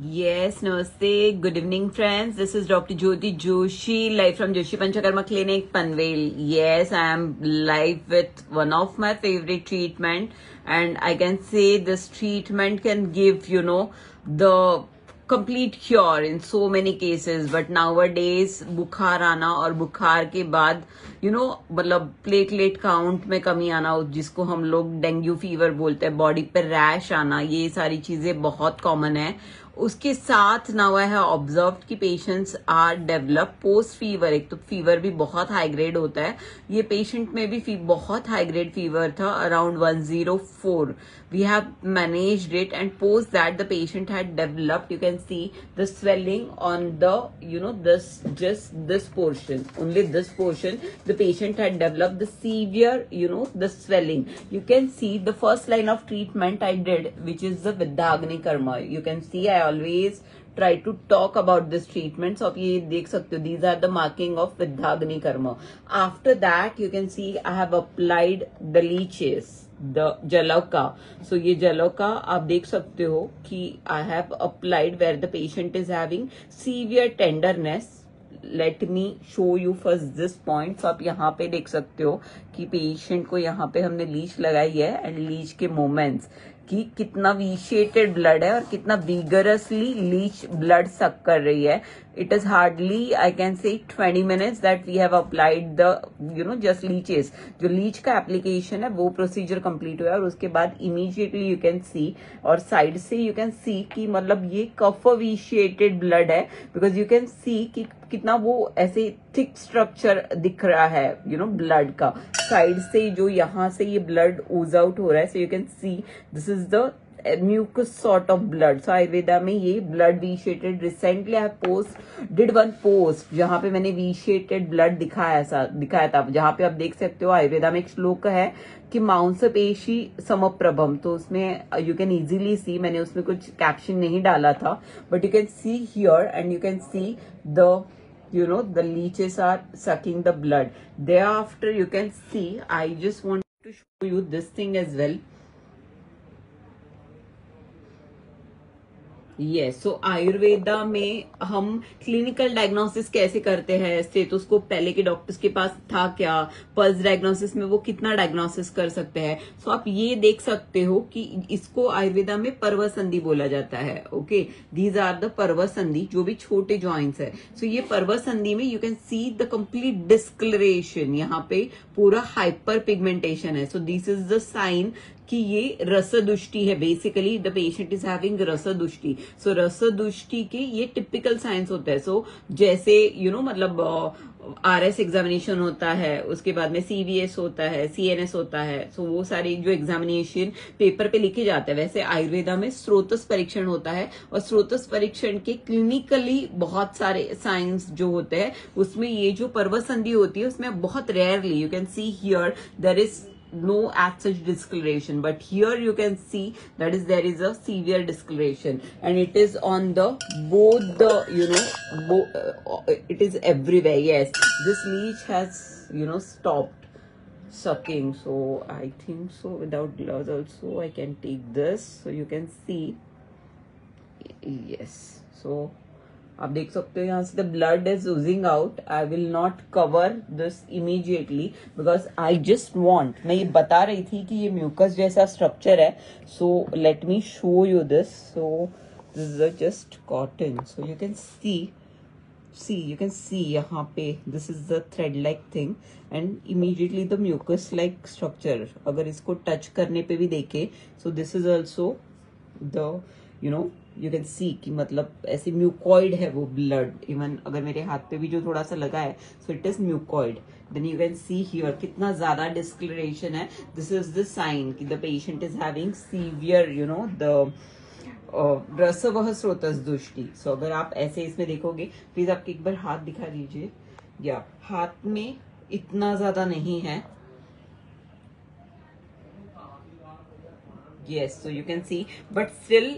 Yes, namaste. Good evening, friends. This is Dr. Jyoti Joshi, live from Joshi Panchakarma Clinic, Panvel. Yes, I am live with one of my favorite treatment, and I can say this treatment can give, the complete cure in so many cases. But nowadays, बुखार आना और बुखार के बाद मतलब platelet count में कमी आना, जिसको हम लोग डेंगू फीवर बोलते हैं, बॉडी पे रैश आना, ये सारी चीजें बहुत कॉमन है. उसके साथ नाउ आई हैव ऑब्जर्व कि patients are develop post fever. एक तो फीवर भी बहुत हाई ग्रेड होता है. ये पेशेंट में भी बहुत हाई ग्रेड फीवर था, around 104. We have managed it and post that the patient had developed, you can see the swelling on the this portion, only this portion, the patient had developed the severe the swelling. You can see the first line of treatment I did, which is the Vidyagni Karma. You can see I always try to talk about this treatment. So आप ये देख सकते हो, these are the marking of Vidyagni Karma. After that you can see I have applied the leeches, the jalauka. So ये jalauka आप देख सकते हो कि I have applied where the patient is having severe tenderness. Let me show you first this point. So आप यहाँ पे देख सकते हो कि पेशेंट को यहाँ पे हमने लीच लगाई है, एंड लीच के मोमेंट्स कि कितना वीशेटेड ब्लड है और कितना विगरसली लीच ब्लड सक कर रही है. It is hardly I can say 20 minutes that we have applied the just leeches. जो लीच का एप्लीकेशन है वो प्रोसीजर कंप्लीट हुआ है, और उसके बाद इमीडिएटली यू कैन सी, और साइड से यू कैन सी कि मतलब ये कफ वीशिएटेड ब्लड है, बिकॉज यू कैन सी कि कितना वो ऐसे थिक स्ट्रक्चर दिख रहा है ब्लड का. साइड से जो यहाँ से ये ब्लड ओज आउट हो रहा है, so you can see this is the mucus sort of blood. So Ayurveda में ये blood vitiated, recently I post did one post जहां पे मैंने वीशिएटेड ब्लड दिखाया था, जहां पे आप देख सकते हो आयुर्वेदा में एक श्लोक है कि मांसपेशी समप्रभम. तो उसमें यू कैन इजीली सी, मैंने उसमें कुछ कैप्शन नहीं डाला था, but you can see here and you can C the leeches are sucking the blood. Thereafter you can see, I just want to show you this thing as well. Yes, so Ayurveda में हम clinical diagnosis कैसे करते हैं. Stethoscope पहले के doctors के पास था क्या, पल्स डायग्नोसिस में वो कितना डायग्नोसिस कर सकते हैं. सो आप ये देख सकते हो कि इसको आयुर्वेदा में पर्वसंधि बोला जाता है. ओके, दीज आर द पर्वसंधि, जो भी छोटे जॉइंट्स है. सो ये पर्वसंधि में you can see the complete discoloration, यहाँ पे पूरा हाइपर पिगमेंटेशन है. So this is the sign कि ये रसदुष्टि है. Basically the patient is having रसदुष्टि. सो रसदुष्टि के ये टिपिकल साइंस होते हैं. सो जैसे मतलब RS एग्जामिनेशन होता है, उसके बाद में CVS होता है, CNS होता है. सो वो सारे जो एग्जामिनेशन पेपर पे लिखे जाते हैं, वैसे आयुर्वेदा में स्रोतस परीक्षण होता है. और स्रोतस परीक्षण के क्लिनिकली बहुत सारे साइंस जो होते हैं, उसमें ये जो पर्वसंधि होती है उसमें बहुत rarely you can see here there is no as such discoloration, but here you can see that is there is a severe discoloration, and it is on the both the it is everywhere. Yes, this leech has stopped sucking. So I think so without gloves also I can take this, so you can see. Yes, so आप देख सकते हो यहाँ से the blood is Ojing out. I will not cover this immediately because I just want, मैं ये बता रही थी कि ये म्यूकस जैसा स्ट्रक्चर है. So let me show you this. So this is just cotton. So you can C you can see यहाँ पे this is the thread like thing and immediately the mucus like structure. अगर इसको touch करने पे भी देखे, so this is also the you can see कि मतलब ऐसे म्यूकॉइड है वो ब्लड. इवन अगर मेरे हाथ पे भी जो थोड़ा सा लगा है, so it is mucoid. Then you can see here कितना ज्यादा डिस्कलरेशन है. दिस इज द साइन कि the patient is having severe the रसवह स्रोतस दुष्टि. सो अगर आप ऐसे इसमें देखोगे, प्लीज आपके एक बार हाथ दिखा दीजिए. या हाथ में इतना ज्यादा नहीं है. Yes, so you can see, but still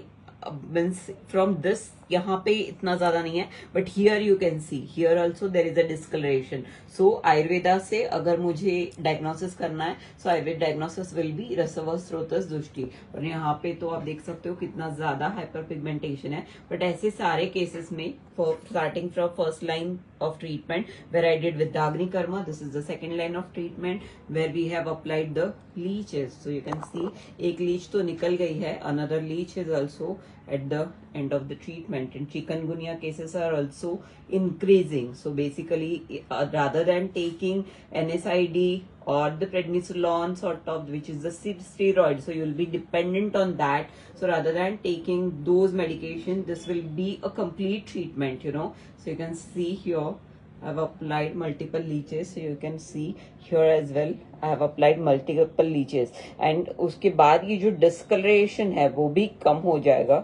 means from this यहाँ पे इतना ज्यादा नहीं है, but here you can see here also there is a discoloration. So Ayurveda से अगर मुझे डायग्नोसिस करना है, so Ayurveda diagnosis will be रसव स्रोतस दृष्टि. और यहाँ पे तो आप देख सकते हो कितना ज्यादा हाइपर पिगमेंटेशन है. बट ऐसे सारे केसेस में starting from first line of treatment where I did Vidyagni Karma, this is the second line of treatment where we have applied the leeches. So you can see एक leech तो निकल गई है, another leech is also at the end of the treatment, and chikungunya cases are also increasing. So basically rather than taking NSAID or the prednisolone sort of, which is the steroid, so you'll be dependent on that. So rather than taking those medications, this will be a complete treatment, you know. So you can see here I've applied multiple leeches, so you can see here as well I have applied multiple leeches, and उसके बाद ये जो discoloration है वो भी कम हो जाएगा.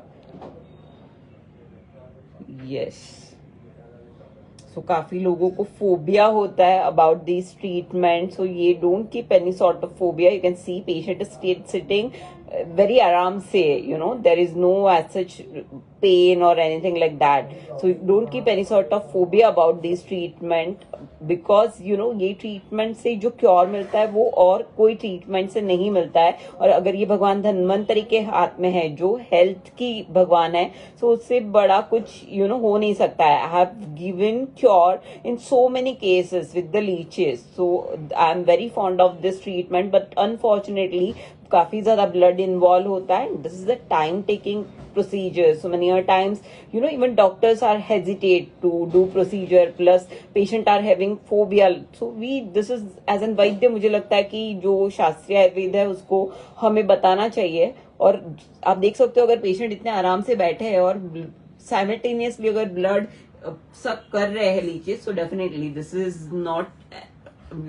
Yes. So काफी लोगों को फोबिया होता है about these treatments, so ये don't keep any sort of phobia. You can see patient is sitting very आराम से, you know, there is no as such pain or anything like that. So you don't keep any sort of phobia about these treatment, because you know ये treatment से जो cure मिलता है वो और कोई treatment से नहीं मिलता है. और अगर ये भगवान धन्वंतरि के हाथ में है जो हेल्थ की भगवान है, so उससे बड़ा कुछ you know हो नहीं सकता है. I have given cure in so many cases with the leeches, so I am very fond of this treatment, but unfortunately काफी ज्यादा ब्लड इन्वॉल्व होता है. This is the time taking procedure. So many times, you know, even doctors are hesitate to do procedure, plus patient are having phobia. So this is as an vaidya, मुझे लगता है कि जो शास्त्रीय आयुर्वेद है उसको हमें बताना चाहिए. और आप देख सकते हो अगर पेशेंट इतने आराम से बैठे हैं और साइमल्टेनियसली अगर ब्लड सक कर रहे हैं leches, so definitely this is not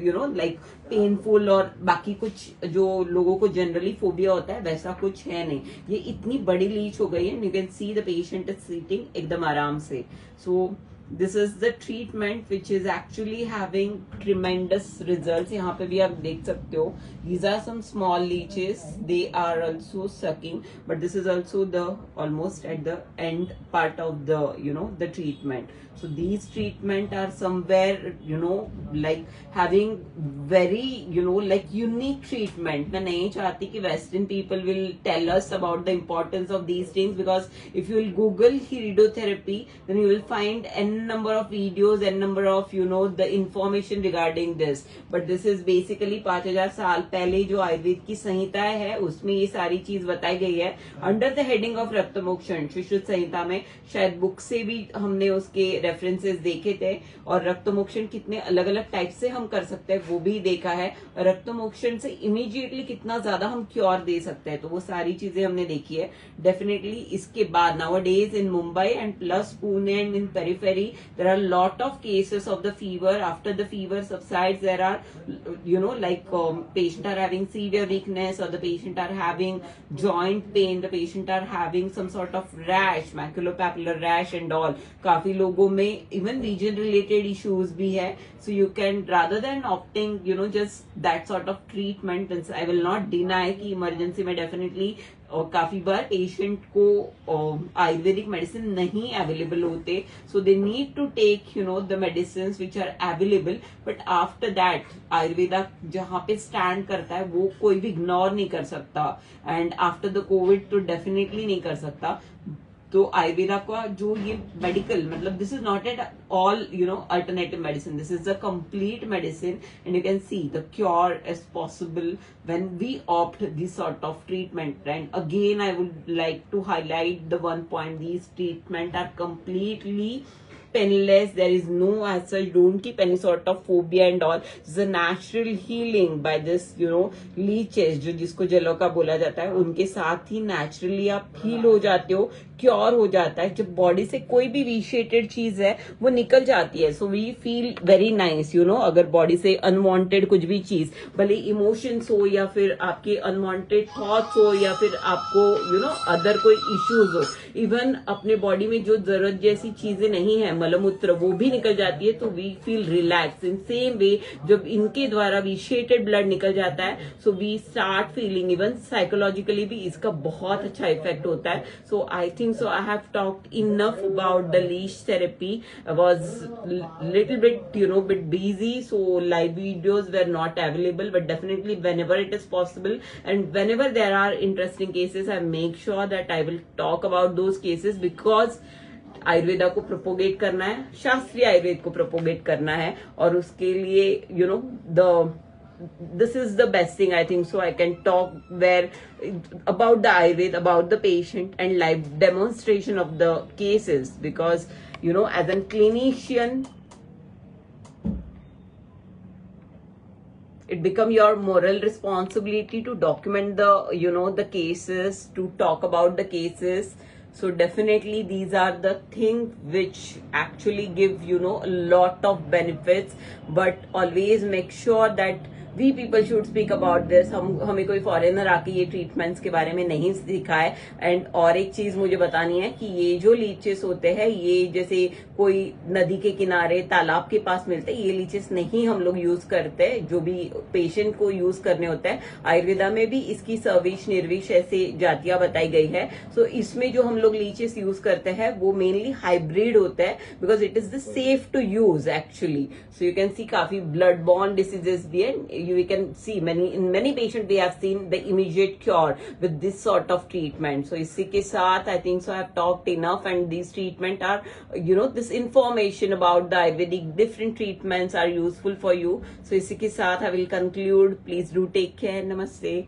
you know like painful और बाकी कुछ जो लोगों को जनरली फोबिया होता है वैसा कुछ है नहीं. ये इतनी बड़ी लीच हो गई है, you can see the patient is sitting एकदम आराम से. So this is the treatment which is actually having tremendous result. यहाँ पे भी आप देख सकते हो these are some small leeches, they are also sucking, but this is also the almost at the end part of the you know the treatment. So these treatment are somewhere, you know, like having very, you know, like unique treatment. मैं नहीं चाहती कि Western people will tell us about the importance of these things, because if you will Google iridotherapy, then you will find n number of videos, n number of, you know, the information regarding this. But this is basically 5000 साल पहले जो आयुर्वेद की संहिताएं है उसमें ये सारी चीज बताई गई है अंडर द हेडिंग ऑफ रक्तमोक्षण. सुश्रुत संहिता में शायद बुक से भी हमने उसके रेफरेंसेस देखे थे, और रक्तमोक्षण कितने अलग अलग टाइप से हम कर सकते हैं वो भी देखा है. रक्तमोक्षण से इमीडिएटली कितना ज्यादा हम क्योर दे सकते हैं, तो वो सारी चीजें हमने देखी है. डेफिनेटली इसके बाद nowadays in Mumbai and plus Pune and in periphery there are lot of cases of the fever. After the fever subsides there are you know like patient are having severe weakness, or the patient are having joint pain, the patient are having some sort of rash, maculopapular rash and all. काफी लोगों में even region related issues भी है. So you can, rather than opting you know just that sort of treatment, I will not deny कि emergency में definitely और काफी बार patient को आयुर्वेदिक मेडिसिन नहीं अवेलेबल होते, so they need to take you know the medicine which are available. But after that Ayurveda जहाँ पे stand करता है वो कोई भी इग्नोर नहीं कर सकता, एंड आफ्टर द कोविड तो डेफिनेटली नहीं कर सकता. तो आयुर्वेदा का जो ये मेडिकल मतलब this is not at all you know alternative medicine, this is a complete medicine, and you can see the cure is possible when we opt this sort of treatment. And again I would like to highlight the one point, these treatment are completely painless, there is no as such, don't keep any sort of phobia and all. It's a natural healing by this you know leeches जो जिसको जलोका बोला जाता है, उनके साथ ही naturally आप heal हो जाते हो, क्योर हो जाता है. जब बॉडी से कोई भी विशेटेड चीज है वो निकल जाती है, so we feel very nice you know. अगर बॉडी से अनवांटेड कुछ भी चीज, भले इमोशंस हो या फिर आपके अनवांटेड थॉट्स हो या फिर आपको यू नो अदर कोई इश्यूज हो, इवन अपने बॉडी में जो जरूरत जैसी चीजें नहीं है, मलमूत्र वो भी निकल जाती है, तो we feel relax. In same way जब इनके द्वारा विशेटेड ब्लड निकल जाता है, so we start feeling, even psychologically भी इसका बहुत अच्छा इफेक्ट होता है। So I think so I have talked enough about the leech therapy. I was little bit bit busy, so live videos were not available, but definitely whenever it is possible and whenever there are interesting cases, I make sure that I will talk about those cases, because Ayurveda को propagate करना है, शास्त्रीय आयुर्वेद को propagate करना है, और उसके लिए this is the best thing, I think so I can talk where about the Ayurveda, about the patient, and live demonstration of the cases, because as a clinician, it become your moral responsibility to document the the cases, to talk about the cases. So definitely these are the things which actually give a lot of benefits, but always make sure that we people should speak about this. हमें कोई foreigner आके ये treatments के बारे में नहीं सिखाए। And और एक चीज मुझे बतानी है कि ये जो लीचेस होते हैं, ये जैसे कोई नदी के किनारे तालाब के पास मिलते हैं, ये लीचेस नहीं हम लोग यूज करते, जो भी पेशेंट को यूज करने होते हैं। आयुर्वेदा में भी इसकी सर्विश निर्विश ऐसे जातियां बताई गई है। सो इसमें जो हम लोग लीचेस यूज करते हैं वो मेनली हाइब्रिड होता है, because it is the safe to use actually. So you can see काफी ब्लड बॉर्न डिसीजेस भी है। You can see in many patients we have seen the immediate cure with this sort of treatment. So इसी के साथ I think so I have talked enough, and these treatment are this information about the Ayurvedic different treatments are useful for you. So इसी के साथ I will conclude. Please do take care. Namaste.